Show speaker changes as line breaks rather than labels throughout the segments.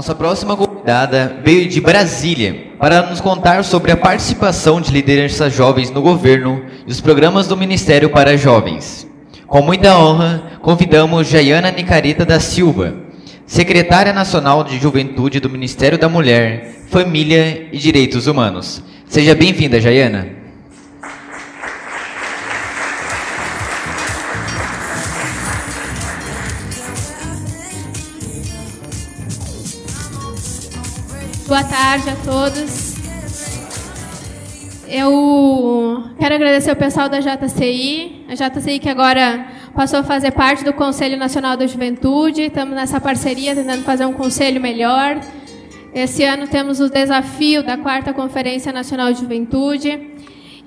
Nossa próxima convidada veio de Brasília para nos contar sobre a participação de lideranças jovens no governo e os programas do Ministério para Jovens. Com muita honra, convidamos Jaiana Nicarita da Silva, Secretária Nacional de Juventude do Ministério da Mulher, Família e Direitos Humanos. Seja bem-vinda, Jaiana.
Boa tarde a todos. Eu quero agradecer ao pessoal da JCI, a JCI que agora passou a fazer parte do Conselho Nacional da Juventude. Estamos nessa parceria, tentando fazer um conselho melhor. Esse ano temos o desafio da 4ª Conferência Nacional de Juventude.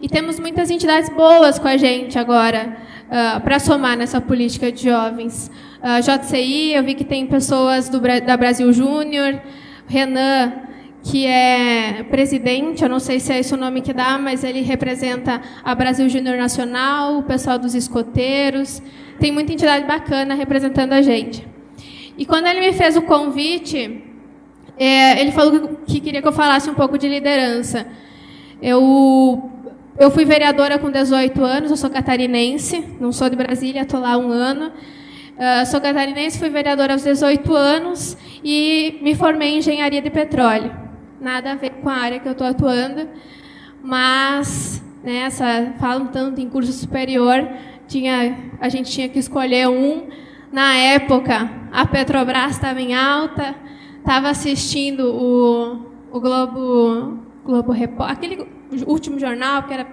E temos muitas entidades boas com a gente agora, para somar nessa política de jovens. JCI, eu vi que tem pessoas da Brasil Júnior, Renan, que é presidente, eu não sei se é esse o nome que dá, mas ele representa a Brasil Júnior Nacional, o pessoal dos escoteiros. Tem muita entidade bacana representando a gente. E quando ele me fez o convite, ele falou que queria que eu falasse um pouco de liderança. Eu fui vereadora com 18 anos, eu sou catarinense, não sou de Brasília, estou lá há um ano. Sou catarinense, fui vereadora aos 18 anos e me formei em engenharia de petróleo. Nada a ver com a área que eu estou atuando, mas falam tanto em curso superior, a gente tinha que escolher um. Na época, a Petrobras estava em alta, estava assistindo o Globo Repórter, aquele último jornal, que era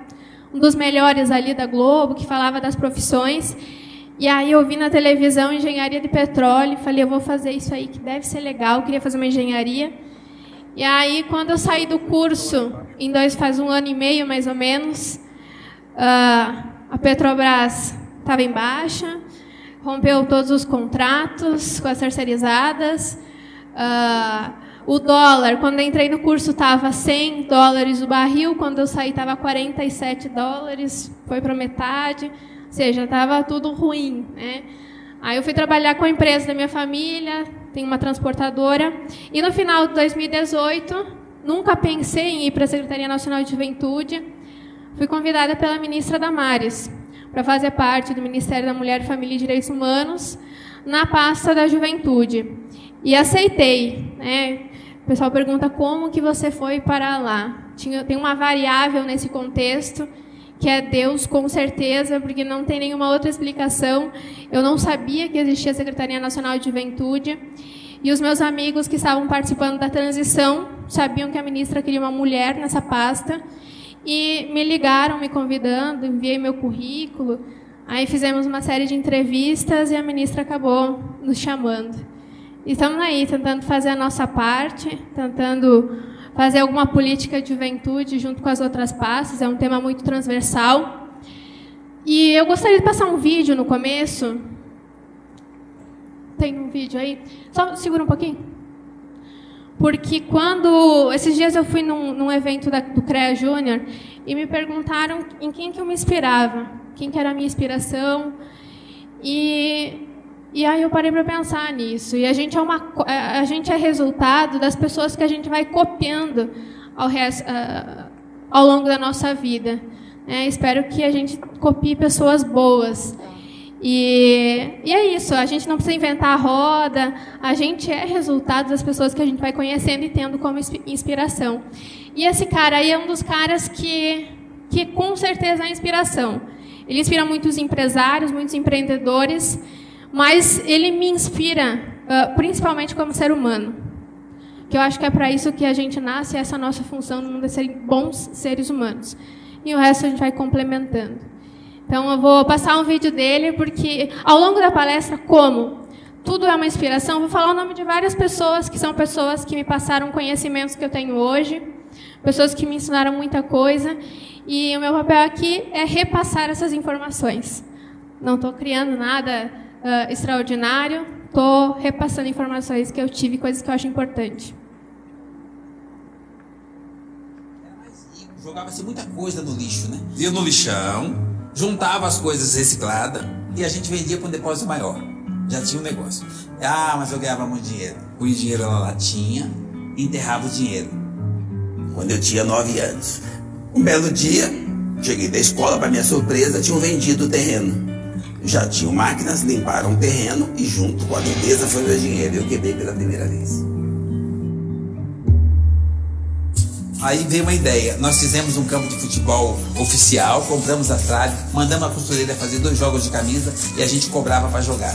um dos melhores ali da Globo, que falava das profissões. E aí eu vi na televisão engenharia de petróleo, falei, eu vou fazer isso aí, que deve ser legal, eu queria fazer uma engenharia. E aí, quando eu saí do curso, faz um ano e meio, mais ou menos, a Petrobras estava em baixa, rompeu todos os contratos com as terceirizadas. O dólar, quando eu entrei no curso, estava $100 o barril, quando eu saí estava $47, foi para metade, ou seja, estava tudo ruim, né? Aí eu fui trabalhar com a empresa da minha família, tem uma transportadora, e no final de 2018, nunca pensei em ir para a Secretaria Nacional de Juventude, fui convidada pela ministra Damares para fazer parte do Ministério da Mulher, Família e Direitos Humanos na pasta da Juventude. E aceitei, né? O pessoal pergunta como que você foi para lá. Tem uma variável nesse contexto, que é Deus, com certeza, porque não tem nenhuma outra explicação. Eu não sabia que existia a Secretaria Nacional de Juventude, e os meus amigos que estavam participando da transição sabiam que a ministra queria uma mulher nessa pasta, e me ligaram, me convidando, enviei meu currículo, aí fizemos uma série de entrevistas, e a ministra acabou nos chamando. E estamos aí, tentando fazer a nossa parte, tentando fazer alguma política de juventude junto com as outras pastas, é um tema muito transversal. E eu gostaria de passar um vídeo no começo. Tem um vídeo aí? Só segura um pouquinho. Porque esses dias eu fui num evento do CREA Júnior e me perguntaram em quem que eu me inspirava, quem que era a minha inspiração. E aí eu parei para pensar nisso. E a gente é resultado das pessoas que a gente vai copiando ao longo da nossa vida. Espero que a gente copie pessoas boas. E é isso, a gente não precisa inventar a roda, a gente é resultado das pessoas que a gente vai conhecendo e tendo como inspiração. E esse cara aí é um dos caras que com certeza é inspiração. Ele inspira muitos empresários, muitos empreendedores, mas ele me inspira principalmente como ser humano. Que eu acho que é para isso que a gente nasce, essa nossa função no mundo é ser bons seres humanos. E o resto a gente vai complementando. Então, eu vou passar um vídeo dele, porque ao longo da palestra, como tudo é uma inspiração, eu vou falar o nome de várias pessoas, que são pessoas que me passaram conhecimentos que eu tenho hoje, pessoas que me ensinaram muita coisa, e o meu papel aqui é repassar essas informações. Não estou criando nada extraordinário, estou repassando informações que eu tive, coisas que eu acho importante.
Jogava-se muita coisa no lixo, né? Ia no lixão, juntava as coisas recicladas e a gente vendia para um depósito maior. Já tinha um negócio. Ah, mas eu ganhava muito dinheiro. Punha dinheiro na latinha e enterrava o dinheiro.
Quando eu tinha 9 anos. Um belo dia, cheguei da escola, para minha surpresa, tinham vendido o terreno. Já tinham máquinas, limparam o terreno e junto com a limpeza foi meu dinheiro. Eu quebrei pela primeira vez.
Aí veio uma ideia. Nós fizemos um campo de futebol oficial, compramos a trave, mandamos a costureira fazer 2 jogos de camisa e a gente cobrava para jogar.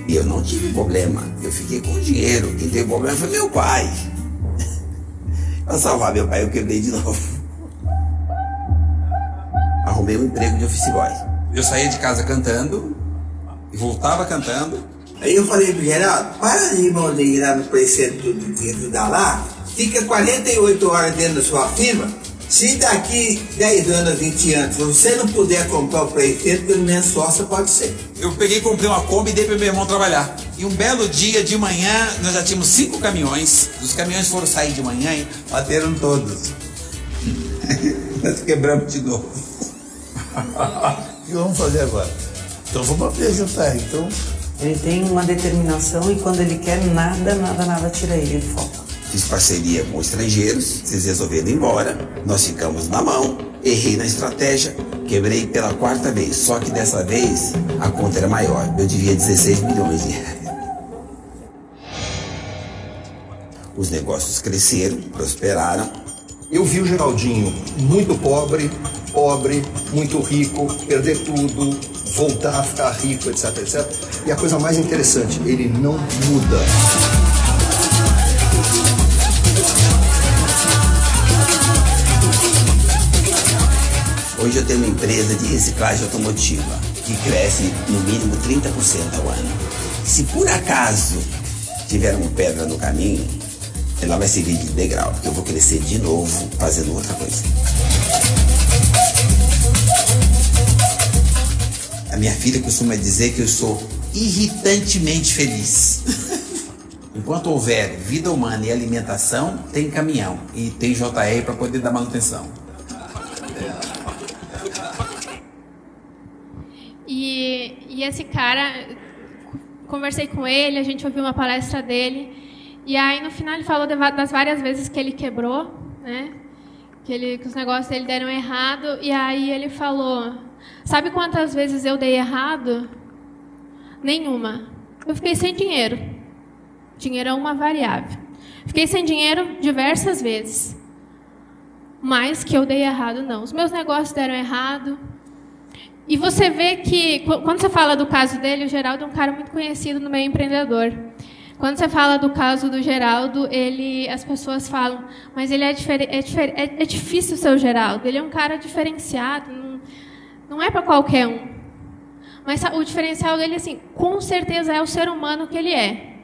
E eu não tive problema. Eu fiquei com o dinheiro. Quem teve problema foi meu pai. Para salvar meu pai, eu quebrei de novo. Arrumei um emprego de office boy.
Eu saía de casa cantando e voltava cantando.
Aí eu falei pro Geraldo, para de irmão de ir lá no preceito de ajudar lá, fica 48 horas dentro da sua firma. Se daqui 10 anos, 20 anos, você não puder comprar o preceito, pelo menos sócia pode ser.
Eu peguei, comprei uma Kombi e dei pro meu irmão trabalhar. E um belo dia de manhã, nós já tínhamos 5 caminhões. Os caminhões foram sair de manhã e bateram todos. Nós quebramos de novo.
O que vamos fazer agora? Então vamos apresentar. Então...
Ele tem uma determinação e quando ele quer, nada tira ele do foco.
Fiz parceria com estrangeiros, vocês resolveram ir embora, nós ficamos na mão, errei na estratégia, quebrei pela 4ª vez, só que dessa vez a conta era maior, eu devia 16 milhões de reais. Os negócios cresceram, prosperaram.
Eu vi o Geraldinho muito pobre, muito rico, perder tudo, voltar a ficar rico, etc, etc. E a coisa mais interessante, ele não muda.
Hoje eu tenho uma empresa de reciclagem automotiva que cresce no mínimo 30% ao ano. Se por acaso tiver uma pedra no caminho, ela vai servir de degrau, porque eu vou crescer de novo fazendo outra coisa.
A minha filha costuma dizer que eu sou irritantemente feliz. Enquanto houver vida humana e alimentação, tem caminhão e tem JR para poder dar manutenção.
E esse cara, conversei com ele, a gente ouviu uma palestra dele, e aí no final ele falou das várias vezes que ele quebrou, né? Que os negócios dele deram errado, e aí ele falou, sabe quantas vezes eu dei errado? Nenhuma. Eu fiquei sem dinheiro. Dinheiro é uma variável. Fiquei sem dinheiro diversas vezes. Mas que eu dei errado, não. Os meus negócios deram errado. E você vê que, quando você fala do caso dele, o Geraldo é um cara muito conhecido no meio empreendedor. Quando você fala do caso do Geraldo, as pessoas falam, mas ele é difícil ser o Geraldo, ele é um cara diferenciado, não é para qualquer um. Mas o diferencial dele, assim, com certeza é o ser humano que ele é.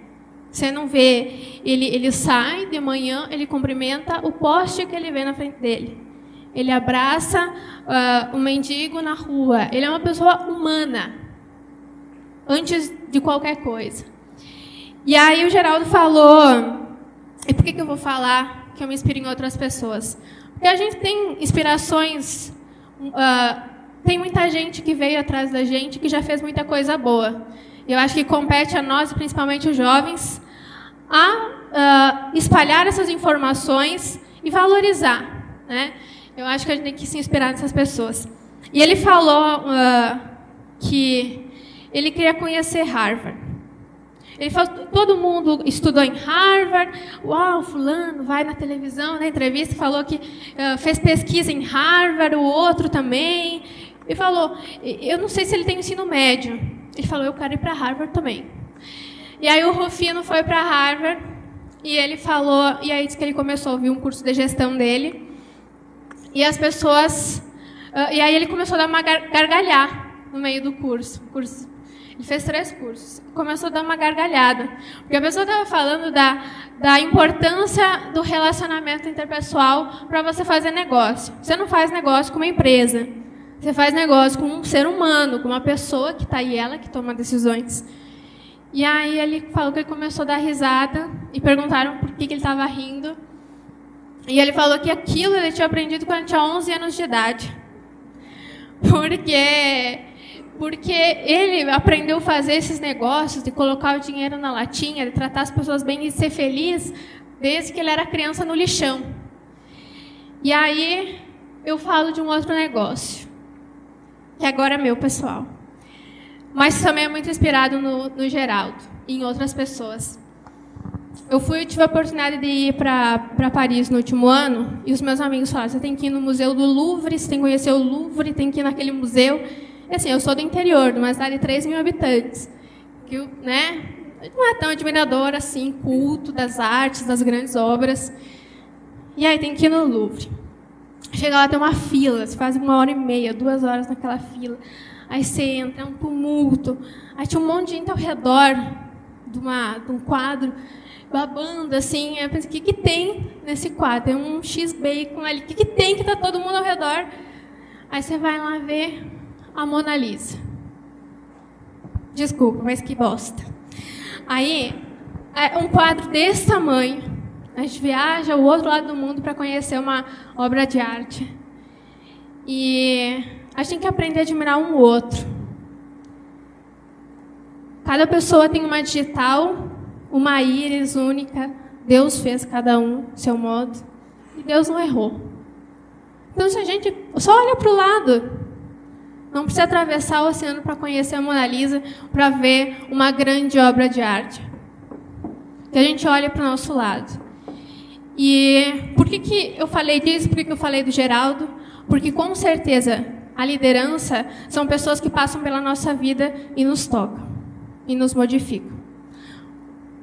Você não vê, ele sai de manhã, ele cumprimenta o poste que ele vê na frente dele. Ele abraça um mendigo na rua. Ele é uma pessoa humana, antes de qualquer coisa. E aí o Geraldo falou, e por que eu vou falar que eu me inspiro em outras pessoas? Porque a gente tem inspirações, tem muita gente que veio atrás da gente, que já fez muita coisa boa. Eu acho que compete a nós, principalmente os jovens, a espalhar essas informações e valorizar, né? Eu acho que a gente tem que se inspirar nessas pessoas. E ele falou que ele queria conhecer Harvard. Ele falou, todo mundo estudou em Harvard, uau, fulano vai na televisão, na entrevista, falou que fez pesquisa em Harvard, o outro também. Ele falou, eu não sei se ele tem ensino médio. Ele falou, eu quero ir para Harvard também. E aí o Rufino foi para Harvard, e ele falou, e aí disse que ele começou a ouvir um curso de gestão dele, e as pessoas, e aí ele começou a dar uma gargalhar no meio do curso. Ele fez 3 cursos. Começou a dar uma gargalhada. Porque a pessoa estava falando da importância do relacionamento interpessoal para você fazer negócio. Você não faz negócio com uma empresa. Você faz negócio com um ser humano, com uma pessoa que está aí, ela que toma decisões. E aí ele falou que ele começou a dar risada e perguntaram por que ele estava rindo. E ele falou que aquilo ele tinha aprendido quando ele tinha 11 anos de idade. Porque porque ele aprendeu a fazer esses negócios, de colocar o dinheiro na latinha, de tratar as pessoas bem e ser feliz, desde que ele era criança no lixão. E aí eu falo de um outro negócio, que agora é meu, pessoal. Mas também é muito inspirado no Geraldo e em outras pessoas. Eu tive a oportunidade de ir para Paris no último ano, e os meus amigos falaram, você tem que ir no Museu do Louvre, você tem que conhecer o Louvre, tem que ir naquele museu. E assim, eu sou do interior, de uma cidade de 3 mil habitantes, que, né, não é tão admiradora assim, culto das artes, das grandes obras. E aí tem que ir no Louvre. Chega lá, tem uma fila, você faz 1h30, 2 horas naquela fila. Aí você entra, é um tumulto. Aí tinha um monte de gente ao redor de um quadro, babando, assim. Eu pensei, o que tem nesse quadro? Tem um X-Bacon ali, o que tem que está todo mundo ao redor? Aí você vai lá ver a Mona Lisa. Desculpa, mas que bosta. Aí, é um quadro desse tamanho. A gente viaja ao outro lado do mundo para conhecer uma obra de arte. E a gente tem que aprender a admirar um outro. Cada pessoa tem uma digital, uma íris única. Deus fez cada um do seu modo. E Deus não errou. Então, se a gente só olha para o lado, não precisa atravessar o oceano para conhecer a Mona Lisa, para ver uma grande obra de arte. Que a gente olha para o nosso lado. E por que eu falei disso? Por que eu falei do Geraldo? Porque, com certeza, a liderança são pessoas que passam pela nossa vida e nos tocam, e nos modificam.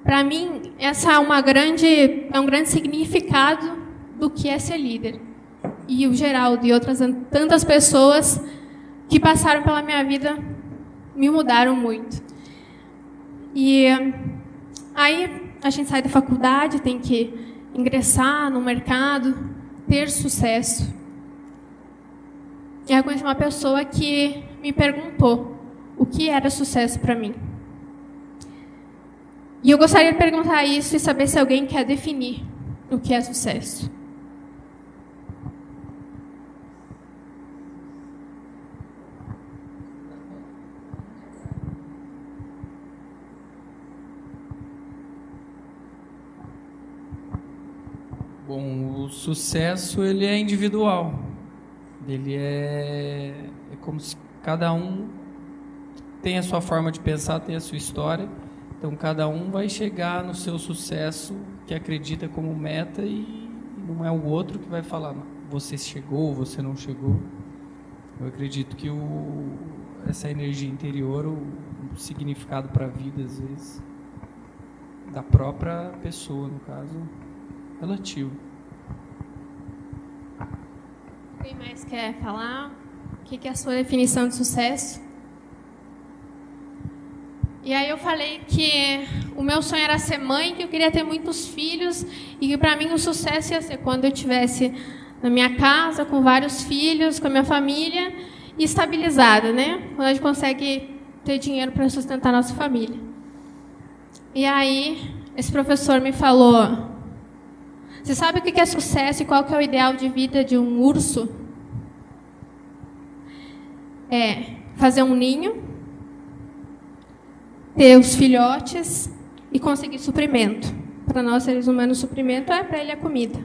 Para mim, essa é um grande significado do que é ser líder. E o Geraldo e outras tantas pessoas que passaram pela minha vida me mudaram muito. E aí a gente sai da faculdade, tem que ingressar no mercado, ter sucesso. E eu conheci uma pessoa que me perguntou o que era sucesso para mim. E eu gostaria de perguntar isso e saber se alguém quer definir o que é sucesso.
Bom, o sucesso ele é individual. Ele é como se cada um tem a sua forma de pensar, tem a sua história. Então, cada um vai chegar no seu sucesso que acredita como meta e não é o outro que vai falar, você chegou, você não chegou. Eu acredito que essa energia interior, o significado para a vida, às vezes, da própria pessoa, no caso, relativo.
Quem mais quer falar? O que é a sua definição de sucesso? E aí eu falei que o meu sonho era ser mãe, que eu queria ter muitos filhos e que para mim o sucesso ia ser quando eu estivesse na minha casa, com vários filhos, com a minha família e estabilizada, né? Quando a gente consegue ter dinheiro para sustentar a nossa família. E aí esse professor me falou: você sabe o que é sucesso e qual que é o ideal de vida de um urso? É fazer um ninho, ter os filhotes e conseguir suprimento. Para nós, seres humanos, suprimento é para ele a comida.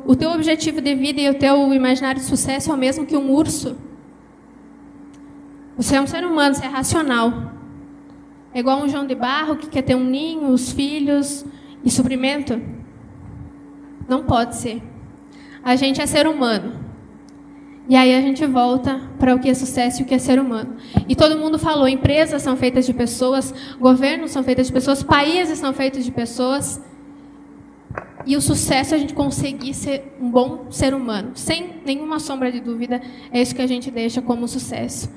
O teu objetivo de vida e o teu imaginário de sucesso é o mesmo que um urso. Você é um ser humano, você é racional. É igual um João de Barro que quer ter um ninho, os filhos e suprimento. Não pode ser. A gente é ser humano. E aí a gente volta para o que é sucesso e o que é ser humano. E todo mundo falou, empresas são feitas de pessoas, governos são feitos de pessoas, países são feitos de pessoas. E o sucesso é a gente conseguir ser um bom ser humano. Sem nenhuma sombra de dúvida, é isso que a gente deixa como sucesso.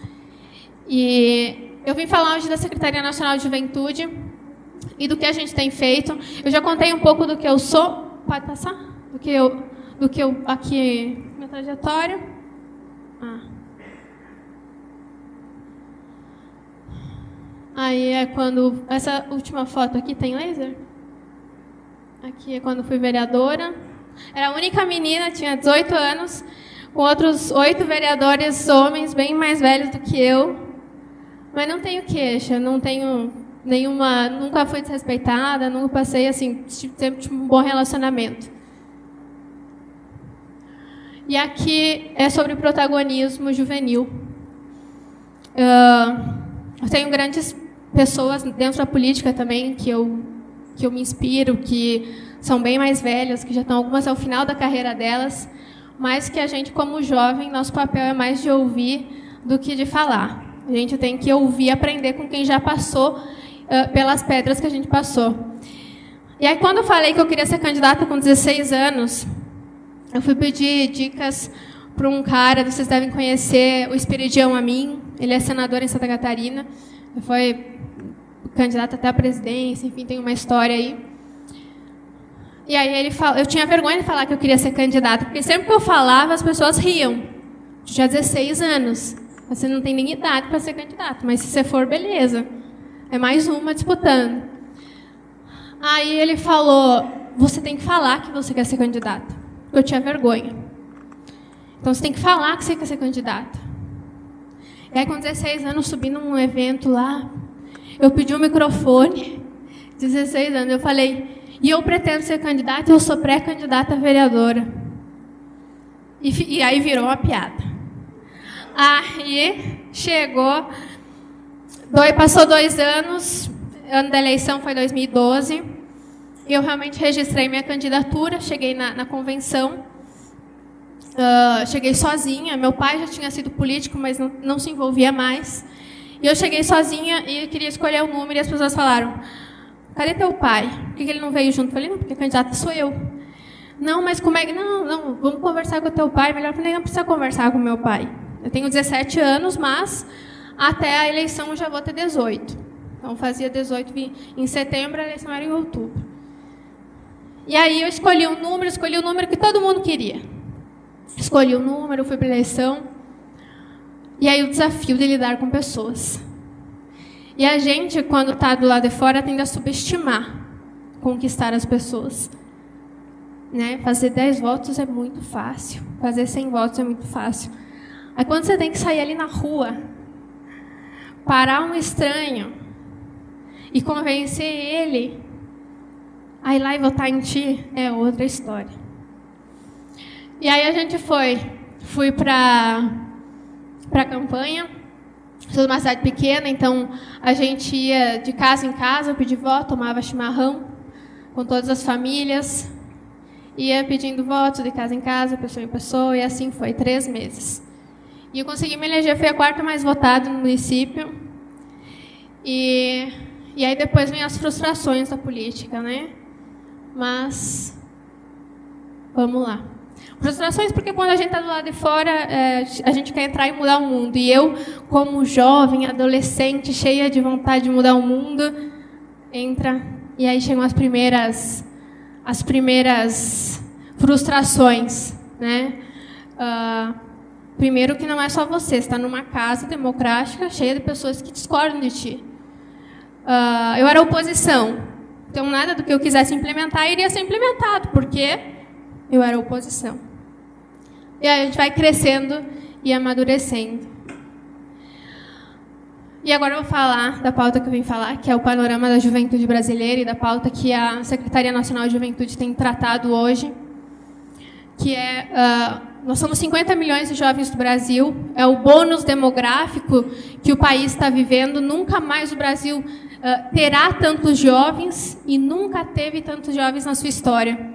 E eu vim falar hoje da Secretaria Nacional de Juventude e do que a gente tem feito. Eu já contei um pouco do que eu sou. Pode passar? Do que eu aqui, minha trajetória. Aí é quando... Essa última foto aqui tem laser? Aqui é quando fui vereadora. Era a única menina, tinha 18 anos. com outros 8 vereadores homens bem mais velhos do que eu, mas não tenho queixa, não tenho nenhuma, nunca fui desrespeitada, nunca passei assim, sempre tive um bom relacionamento. E aqui é sobre protagonismo juvenil. Eu tenho grandes pessoas dentro da política também que eu me inspiro, que são bem mais velhas, que já estão algumas ao final da carreira delas, mas que a gente, como jovem, nosso papel é mais de ouvir do que de falar. A gente tem que ouvir e aprender com quem já passou pelas pedras que a gente passou. E aí, quando eu falei que eu queria ser candidata com 16 anos, eu fui pedir dicas para um cara, vocês devem conhecer, o Espiridião Amin, ele é senador em Santa Catarina, foi candidato até à presidência, enfim, tem uma história aí. E aí ele eu tinha vergonha de falar que eu queria ser candidata, porque sempre que eu falava, as pessoas riam. Eu tinha 16 anos, você não tem nem idade para ser candidato, mas se você for, beleza. É mais uma disputando. Aí ele falou, você tem que falar que você quer ser candidata. Eu tinha vergonha. Então você tem que falar que você quer ser candidata. E aí com 16 anos, subi num evento lá, eu pedi um microfone, 16 anos, eu falei, e eu pretendo ser candidata, eu sou pré-candidata a vereadora. E aí virou uma piada. Aí chegou, passou 2 anos, ano da eleição foi 2012, e eu realmente registrei minha candidatura, cheguei na convenção, cheguei sozinha, meu pai já tinha sido político, mas não se envolvia mais, e eu cheguei sozinha e queria escolher um número, e as pessoas falaram, cadê teu pai? Por que ele não veio junto? Eu falei, não, porque a candidata sou eu. Não, mas como é que... Não, vamos conversar com o teu pai. Melhor que nem não precisa conversar com o meu pai. Eu tenho 17 anos, mas até a eleição eu já vou ter 18. Então, fazia 18 em setembro, a eleição era em outubro. E aí eu escolhi o número que todo mundo queria. Escolhi o número, fui para a eleição. E aí o desafio de lidar com pessoas. E a gente, quando está do lado de fora, tende a subestimar, conquistar as pessoas. Né? Fazer 10 votos é muito fácil. Fazer 100 votos é muito fácil. Aí quando você tem que sair ali na rua, parar um estranho e convencer ele a ir lá e votar em ti, é outra história. E aí a gente fui para a campanha. Sou de uma cidade pequena, então a gente ia de casa em casa, pedir voto, tomava chimarrão com todas as famílias, ia pedindo votos de casa em casa, pessoa em pessoa, e assim foi, 3 meses. E eu consegui me eleger, fui a 4ª mais votada no município. E aí depois vem as frustrações da política, né? Mas, vamos lá. Frustrações porque quando a gente está do lado de fora, a gente quer entrar e mudar o mundo. E eu, como jovem, adolescente, cheia de vontade de mudar o mundo, entra e aí chegam as primeiras frustrações, né? Primeiro que não é só você está numa casa democrática cheia de pessoas que discordam de ti. Eu era oposição, então nada do que eu quisesse implementar iria ser implementado, porque eu era oposição. E aí a gente vai crescendo e amadurecendo. E agora eu vou falar da pauta que eu vim falar, que é o panorama da juventude brasileira e da pauta que a Secretaria Nacional de Juventude tem tratado hoje, que é... nós somos 50 milhões de jovens do Brasil, é o bônus demográfico que o país está vivendo. Nunca mais o Brasil terá tantos jovens e nunca teve tantos jovens na sua história.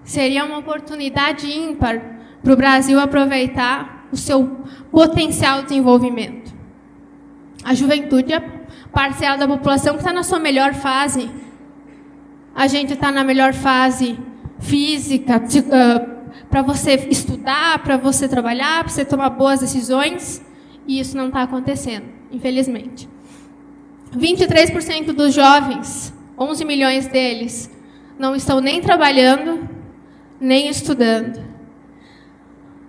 Seria uma oportunidade ímpar para o Brasil aproveitar o seu potencial de desenvolvimento. A juventude é parcela da população que está na sua melhor fase. A gente está na melhor fase física, para você estudar, para você trabalhar, para você tomar boas decisões, e isso não está acontecendo, infelizmente. 23% dos jovens, 11 milhões deles, não estão nem trabalhando, nem estudando.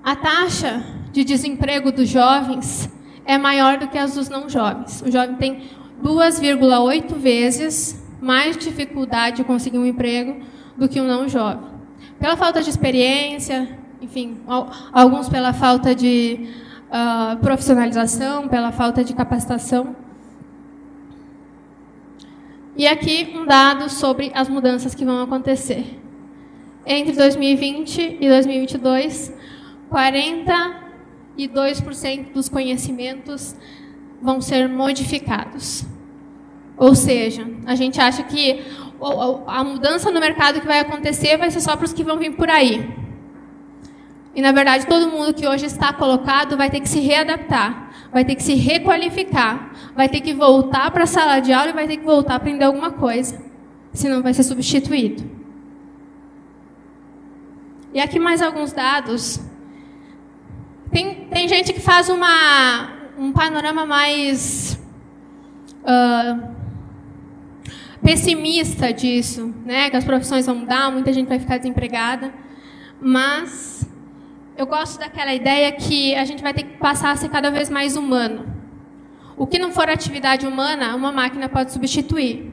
A taxa de desemprego dos jovens é maior do que as dos não jovens. O jovem tem 2,8 vezes mais dificuldade de conseguir um emprego do que um não jovem. Pela falta de experiência, enfim, alguns pela falta de profissionalização, pela falta de capacitação. E aqui um dado sobre as mudanças que vão acontecer. Entre 2020 e 2022, 42% dos conhecimentos vão ser modificados. Ou seja, a gente acha que a mudança no mercado que vai acontecer vai ser só para os que vão vir por aí. E, na verdade, todo mundo que hoje está colocado vai ter que se readaptar, vai ter que se requalificar, vai ter que voltar para a sala de aula e vai ter que voltar a aprender alguma coisa, senão vai ser substituído. E aqui mais alguns dados. Tem gente que faz um panorama mais pessimista disso, né? Que as profissões vão mudar, muita gente vai ficar desempregada. Mas eu gosto daquela ideia que a gente vai ter que passar a ser cada vez mais humano. O que não for atividade humana, uma máquina pode substituir.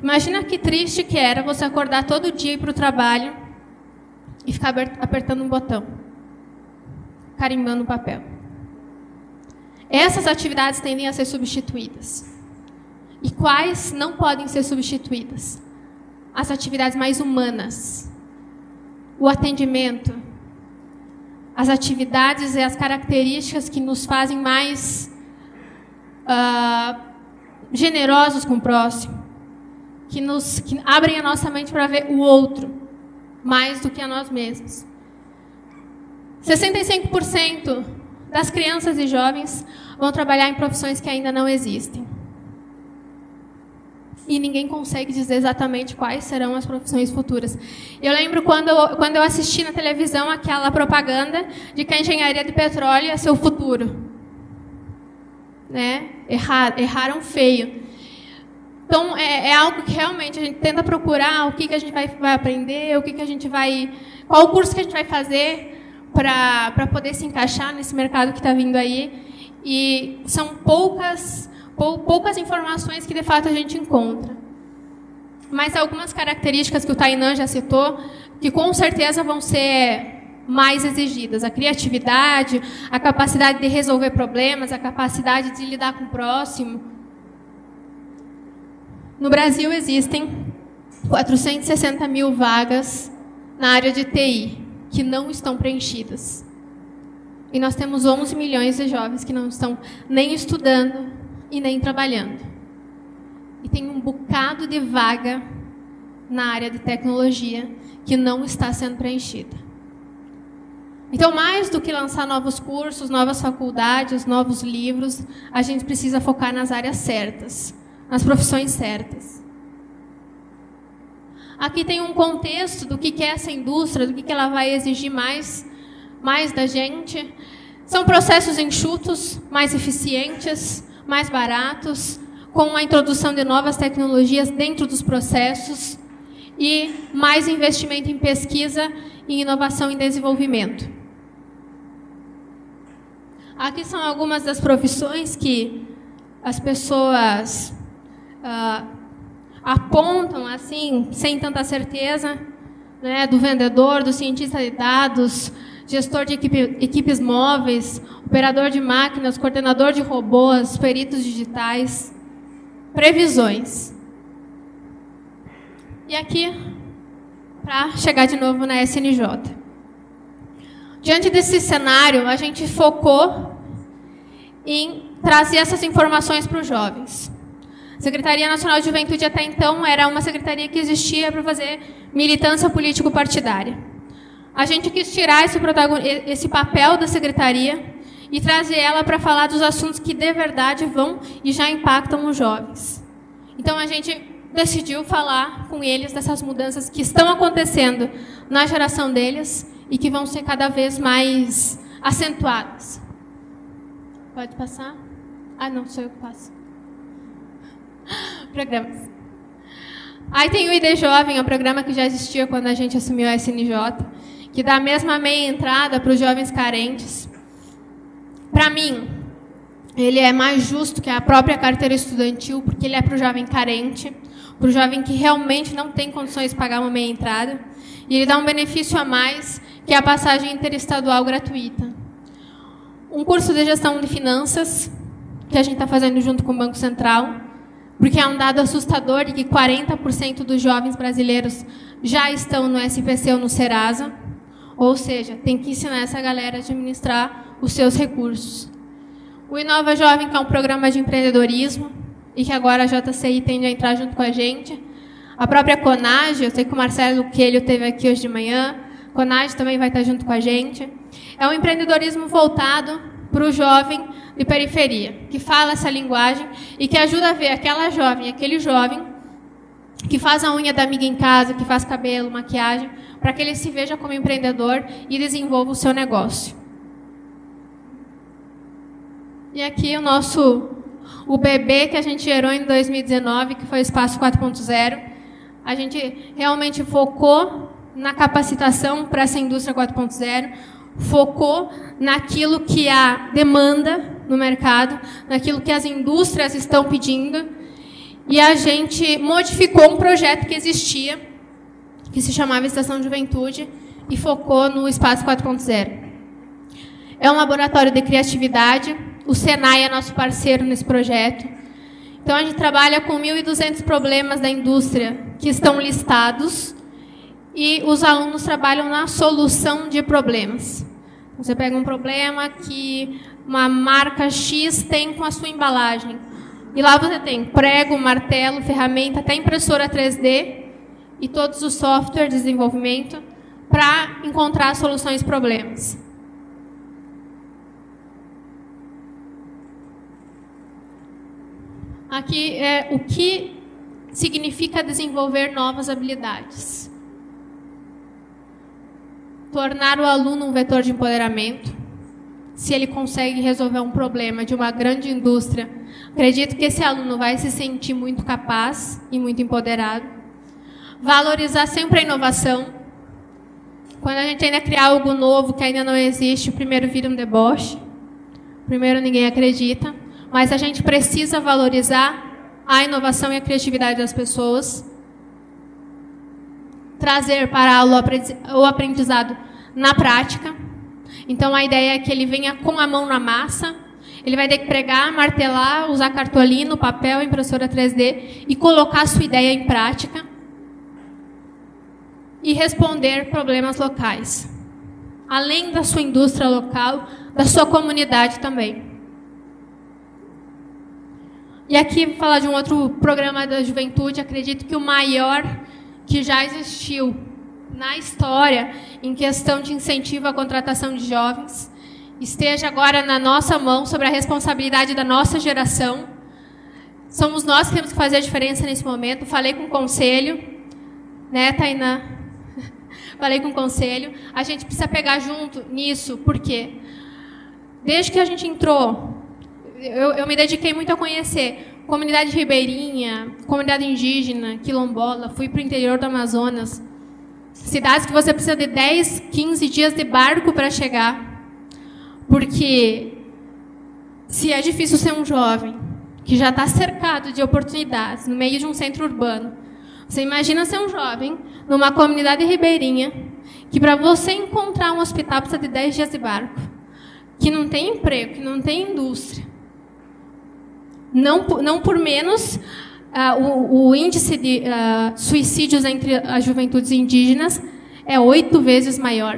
Imagina que triste que era você acordar todo dia e ir para o trabalho e ficar apertando um botão, carimbando um papel. Essas atividades tendem a ser substituídas. E quais não podem ser substituídas? As atividades mais humanas. O atendimento. As atividades e as características que nos fazem mais generosos com o próximo. Que abrem a nossa mente para ver o outro mais do que a nós mesmos. 65% das crianças e jovens vão trabalhar em profissões que ainda não existem. E ninguém consegue dizer exatamente quais serão as profissões futuras. Eu lembro quando eu assisti na televisão aquela propaganda de que a engenharia de petróleo ia ser o futuro. Né? Erraram feio. Então, é algo que realmente a gente tenta procurar o que a gente vai aprender, qual o curso que a gente vai fazer para poder se encaixar nesse mercado que está vindo aí. E são poucas informações que, de fato, a gente encontra. Mas algumas características que o Tainan já citou, que com certeza vão ser mais exigidas. A criatividade, a capacidade de resolver problemas, a capacidade de lidar com o próximo. No Brasil existem 460 mil vagas na área de TI que não estão preenchidas. E nós temos 11 milhões de jovens que não estão nem estudando e nem trabalhando. E tem um bocado de vaga na área de tecnologia que não está sendo preenchida. Então, mais do que lançar novos cursos, novas faculdades, novos livros, a gente precisa focar nas áreas certas, nas profissões certas. Aqui tem um contexto do que é essa indústria, do que ela vai exigir mais da gente. São processos enxutos, mais eficientes, mais baratos, com a introdução de novas tecnologias dentro dos processos e mais investimento em pesquisa, em inovação e desenvolvimento. Aqui são algumas das profissões que as pessoas apontam assim, sem tanta certeza, né, do vendedor, do cientista de dados, gestor de equipes móveis, operador de máquinas, coordenador de robôs, peritos digitais, previsões. E aqui, para chegar de novo na SNJ. Diante desse cenário, a gente focou em trazer essas informações para os jovens. A Secretaria Nacional de Juventude, até então, era uma secretaria que existia para fazer militância político-partidária. A gente quis tirar esse papel da secretaria e trazer ela para falar dos assuntos que, de verdade, vão e já impactam os jovens. Então, a gente decidiu falar com eles dessas mudanças que estão acontecendo na geração deles e que vão ser cada vez mais acentuadas. Pode passar? Ah, não, sou eu que passo. Programas. Aí tem o ID Jovem, é um programa que já existia quando a gente assumiu a SNJ, que dá a mesma meia entrada para os jovens carentes. Para mim, ele é mais justo que a própria carteira estudantil, porque ele é para o jovem carente, para o jovem que realmente não tem condições de pagar uma meia entrada, e ele dá um benefício a mais, que é a passagem interestadual gratuita. Um curso de gestão de finanças, que a gente está fazendo junto com o Banco Central, porque é um dado assustador de que 40% dos jovens brasileiros já estão no SPC ou no Serasa, ou seja, tem que ensinar essa galera a administrar os seus recursos. O Inova Jovem, que é um programa de empreendedorismo, e que agora a JCI tende a entrar junto com a gente. A própria Conage, eu sei que o Marcelo Coelho esteve aqui hoje de manhã, Conage também vai estar junto com a gente. É um empreendedorismo voltado para o jovem de periferia, que fala essa linguagem e que ajuda a ver aquela jovem, aquele jovem que faz a unha da amiga em casa, que faz cabelo, maquiagem, para que ele se veja como empreendedor e desenvolva o seu negócio. E aqui o bebê que a gente gerou em 2019, que foi o Espaço 4.0, a gente realmente focou na capacitação para essa indústria 4.0, focou naquilo que há demanda no mercado, naquilo que as indústrias estão pedindo, e a gente modificou um projeto que existia, que se chamava Estação Juventude, e focou no Espaço 4.0. É um laboratório de criatividade, o Senai é nosso parceiro nesse projeto. Então, a gente trabalha com 1.200 problemas da indústria que estão listados, e os alunos trabalham na solução de problemas. Você pega um problema que uma marca X tem com a sua embalagem, e lá você tem prego, martelo, ferramenta, até impressora 3D, e todos os softwares de desenvolvimento para encontrar soluções para problemas. Aqui é o que significa desenvolver novas habilidades. Tornar o aluno um vetor de empoderamento. Se ele consegue resolver um problema de uma grande indústria, acredito que esse aluno vai se sentir muito capaz e muito empoderado. Valorizar sempre a inovação. Quando a gente ainda criar algo novo que ainda não existe, o primeiro vira um deboche. Primeiro ninguém acredita. Mas a gente precisa valorizar a inovação e a criatividade das pessoas. Trazer para a aula o aprendizado na prática. Então, a ideia é que ele venha com a mão na massa. Ele vai ter que pregar, martelar, usar cartolina, papel, impressora 3D e colocar a sua ideia em prática. E responder problemas locais. Além da sua indústria local, da sua comunidade também. E aqui, vou falar de um outro programa da juventude, acredito que o maior que já existiu na história, em questão de incentivo à contratação de jovens, esteja agora na nossa mão, sobre a responsabilidade da nossa geração. Somos nós que temos que fazer a diferença nesse momento. Falei com o conselho, né, Tainá? Falei com o conselho. A gente precisa pegar junto nisso, por quê? Desde que a gente entrou, eu me dediquei muito a conhecer comunidade ribeirinha, comunidade indígena, quilombola, fui para o interior do Amazonas, cidades que você precisa de 10, 15 dias de barco para chegar, porque se é difícil ser um jovem que já está cercado de oportunidades no meio de um centro urbano, você imagina ser um jovem numa comunidade ribeirinha que para você encontrar um hospital precisa de 10 dias de barco, que não tem emprego, que não tem indústria. Não por menos, o índice de suicídios entre as juventudes indígenas é 8 vezes maior.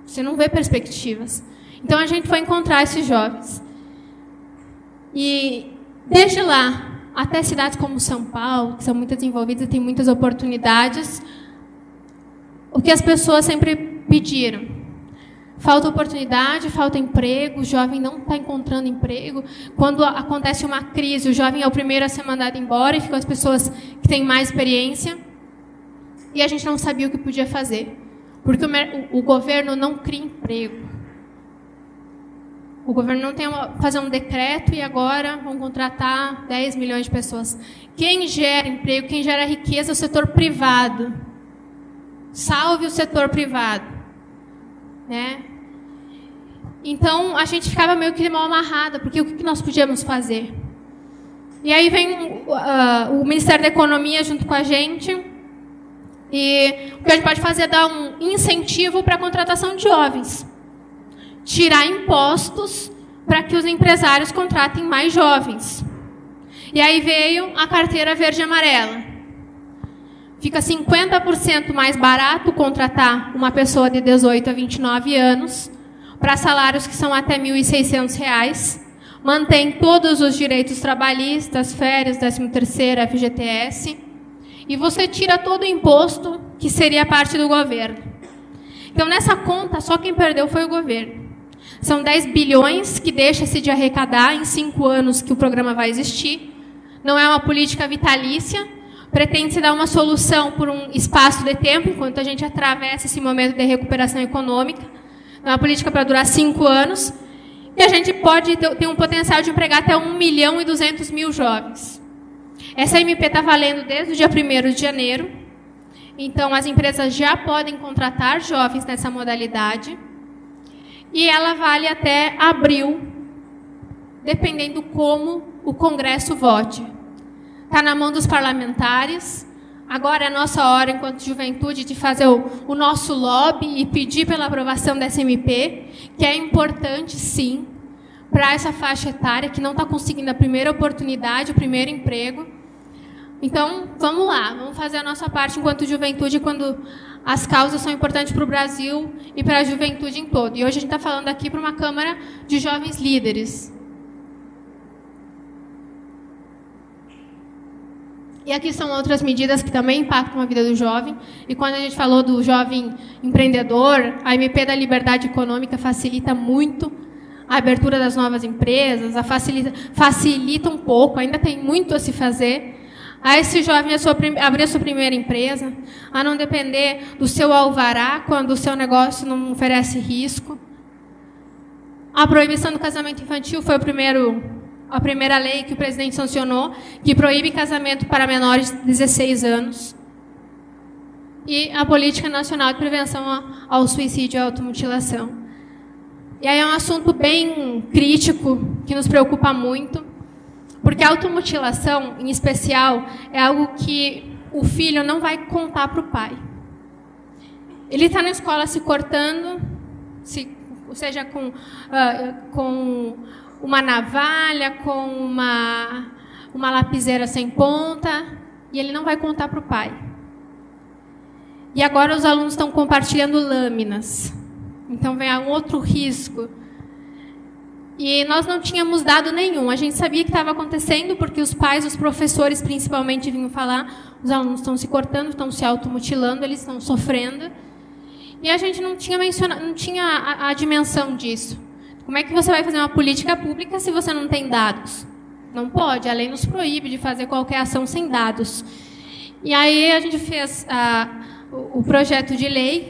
Você não vê perspectivas. Então, a gente foi encontrar esses jovens. E, desde lá, até cidades como São Paulo, que são muito desenvolvidas e têm muitas oportunidades, o que as pessoas sempre pediram? Falta oportunidade, falta emprego, o jovem não está encontrando emprego. Quando acontece uma crise, o jovem é o primeiro a ser mandado embora e ficam as pessoas que têm mais experiência. E a gente não sabia o que podia fazer, porque o governo não cria emprego. O governo não tem fazer um decreto e agora vão contratar 10 milhões de pessoas. Quem gera emprego, quem gera riqueza é o setor privado. Salve o setor privado. Né? Então, a gente ficava meio que mal amarrada, porque o que nós podíamos fazer? E aí vem o Ministério da Economia junto com a gente, E o que a gente pode fazer é dar um incentivo para a contratação de jovens. Tirar impostos para que os empresários contratem mais jovens. E aí veio a carteira verde e amarela. Fica 50% mais barato contratar uma pessoa de 18 a 29 anos para salários que são até R$ 1.600. Mantém todos os direitos trabalhistas, férias, 13º, FGTS. E você tira todo o imposto que seria parte do governo. Então, nessa conta, só quem perdeu foi o governo. São 10 bilhões que deixa-se de arrecadar em 5 anos que o programa vai existir. Não é uma política vitalícia. Pretende-se dar uma solução por um espaço de tempo, enquanto a gente atravessa esse momento de recuperação econômica. É uma política para durar 5 anos. E a gente pode ter um potencial de empregar até 1.200.000 jovens. Essa MP está valendo desde o dia 1º de janeiro. Então, as empresas já podem contratar jovens nessa modalidade. E ela vale até abril, dependendo como o Congresso vote. Está na mão dos parlamentares. Agora é a nossa hora, enquanto juventude, de fazer o nosso lobby e pedir pela aprovação dessa MP, que é importante, sim, para essa faixa etária que não está conseguindo a primeira oportunidade, o primeiro emprego. Então, vamos lá, vamos fazer a nossa parte enquanto juventude, quando as causas são importantes para o Brasil e para a juventude em todo. E hoje a gente está falando aqui para uma Câmara de Jovens Líderes. E aqui são outras medidas que também impactam a vida do jovem. E quando a gente falou do jovem empreendedor, a MP da Liberdade Econômica facilita muito a abertura das novas empresas, facilita um pouco, ainda tem muito a se fazer. A esse jovem abrir a sua primeira empresa, a não depender do seu alvará quando o seu negócio não oferece risco. A proibição do casamento infantil foi a primeira lei que o presidente sancionou, que proíbe casamento para menores de 16 anos. E a Política Nacional de Prevenção ao Suicídio e à Automutilação. E aí é um assunto bem crítico, que nos preocupa muito, porque a automutilação, em especial, é algo que o filho não vai contar para o pai. Ele está na escola se cortando, seja com uma navalha, com uma lapiseira sem ponta, e ele não vai contar para o pai. E agora os alunos estão compartilhando lâminas. Então vem um outro risco. E nós não tínhamos dado nenhum. A gente sabia que estava acontecendo, porque os pais, os professores principalmente, vinham falar: os alunos estão se cortando, estão se automutilando, eles estão sofrendo. E a gente não tinha a dimensão disso. Como é que você vai fazer uma política pública se você não tem dados? Não pode, a lei nos proíbe de fazer qualquer ação sem dados. E aí a gente fez o projeto de lei,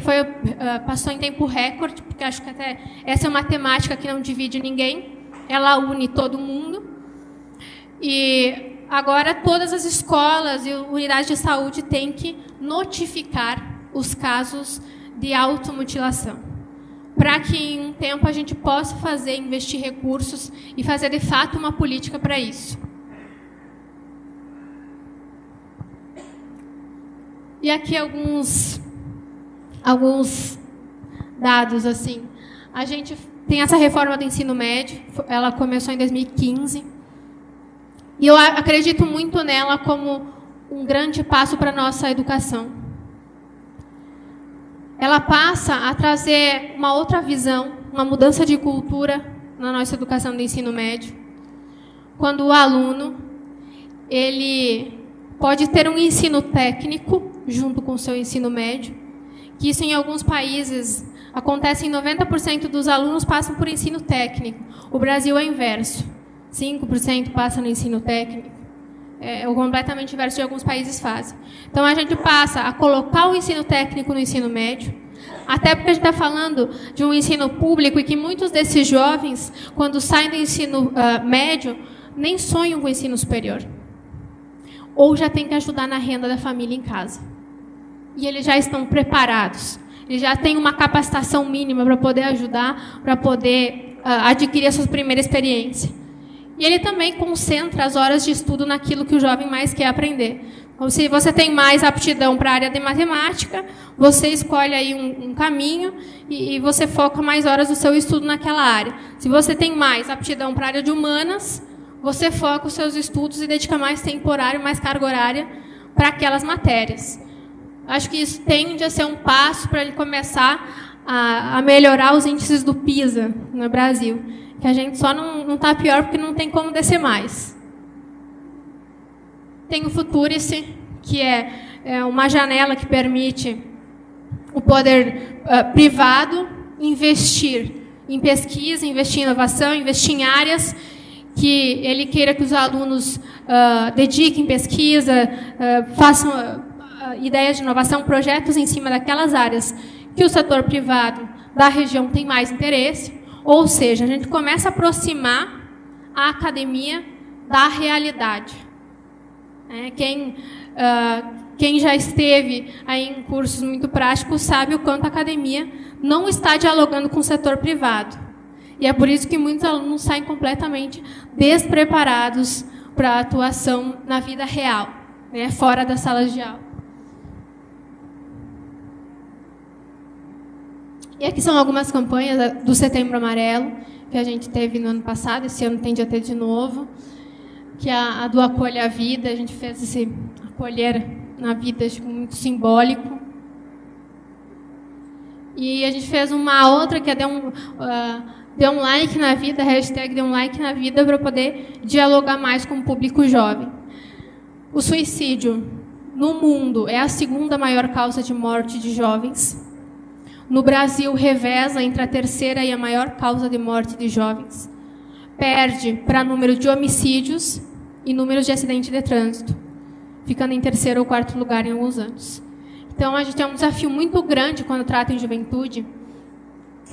passou em tempo recorde, porque acho que até essa é uma temática que não divide ninguém, ela une todo mundo. E agora todas as escolas e unidades de saúde têm que notificar os casos de automutilação, para que em um tempo a gente possa investir recursos e fazer de fato uma política para isso. E aqui alguns dados assim. A gente tem essa reforma do ensino médio, ela começou em 2015. E eu acredito muito nela como um grande passo para a nossa educação. Ela passa a trazer uma outra visão, uma mudança de cultura na nossa educação do ensino médio. Quando o aluno ele pode ter um ensino técnico junto com o seu ensino médio, que isso em alguns países acontece em 90% dos alunos passam por ensino técnico. O Brasil é inverso. 5% passa no ensino técnico. É o completamente inverso de alguns países fazem. Então, a gente passa a colocar o ensino técnico no ensino médio, até porque a gente está falando de um ensino público e que muitos desses jovens, quando saem do ensino médio, nem sonham com o ensino superior. Ou já tem que ajudar na renda da família em casa. E eles já estão preparados. Eles já têm uma capacitação mínima para poder ajudar, para poder adquirir a sua primeira experiência. E ele também concentra as horas de estudo naquilo que o jovem mais quer aprender. Ou se você tem mais aptidão para a área de matemática, você escolhe aí um caminho e você foca mais horas do seu estudo naquela área. Se você tem mais aptidão para a área de humanas, você foca os seus estudos e dedica mais tempo horário, mais carga horária para aquelas matérias. Acho que isso tende a ser um passo para ele começar a melhorar os índices do PISA no Brasil. Que a gente só não está pior porque não tem como descer mais. Tem o Futurice, que é uma janela que permite o poder privado investir em pesquisa, investir em inovação, investir em áreas que ele queira que os alunos dediquem pesquisa, façam ideias de inovação, projetos em cima daquelas áreas que o setor privado da região tem mais interesse. Ou seja, a gente começa a aproximar a academia da realidade. Quem já esteve aí em cursos muito práticos sabe o quanto a academia não está dialogando com o setor privado. E é por isso que muitos alunos saem completamente despreparados para a atuação na vida real, né, fora das salas de aula. E aqui são algumas campanhas do Setembro Amarelo, que a gente teve no ano passado, esse ano tende a ter de novo, que é a do Acolha a Vida. A gente fez esse acolher na vida, acho, muito simbólico. E a gente fez uma outra, que é dê um like na vida, hashtag dê um like na vida, para poder dialogar mais com o público jovem. O suicídio no mundo é a segunda maior causa de morte de jovens. No Brasil, reveza entre a terceira e a maior causa de morte de jovens. Perde para número de homicídios e números de acidente de trânsito, ficando em terceiro ou quarto lugar em alguns anos. Então, a gente tem um desafio muito grande quando trata em juventude.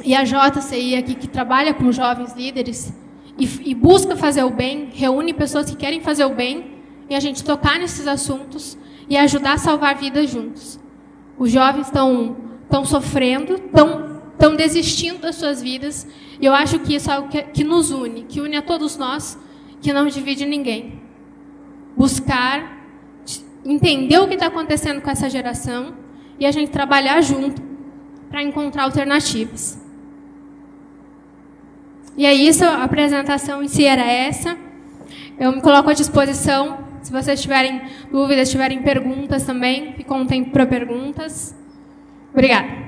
E a JCI aqui, que trabalha com jovens líderes e busca fazer o bem, reúne pessoas que querem fazer o bem, e a gente tocar nesses assuntos e ajudar a salvar vidas juntos. Os jovens estão sofrendo, estão desistindo das suas vidas, e eu acho que isso é algo que nos une, que une a todos nós, que não divide ninguém. Buscar, entender o que está acontecendo com essa geração e a gente trabalhar junto para encontrar alternativas. E é isso, a apresentação em si era essa. Eu me coloco à disposição, se vocês tiverem dúvidas, tiverem perguntas também, fico com tempo para perguntas. Obrigada.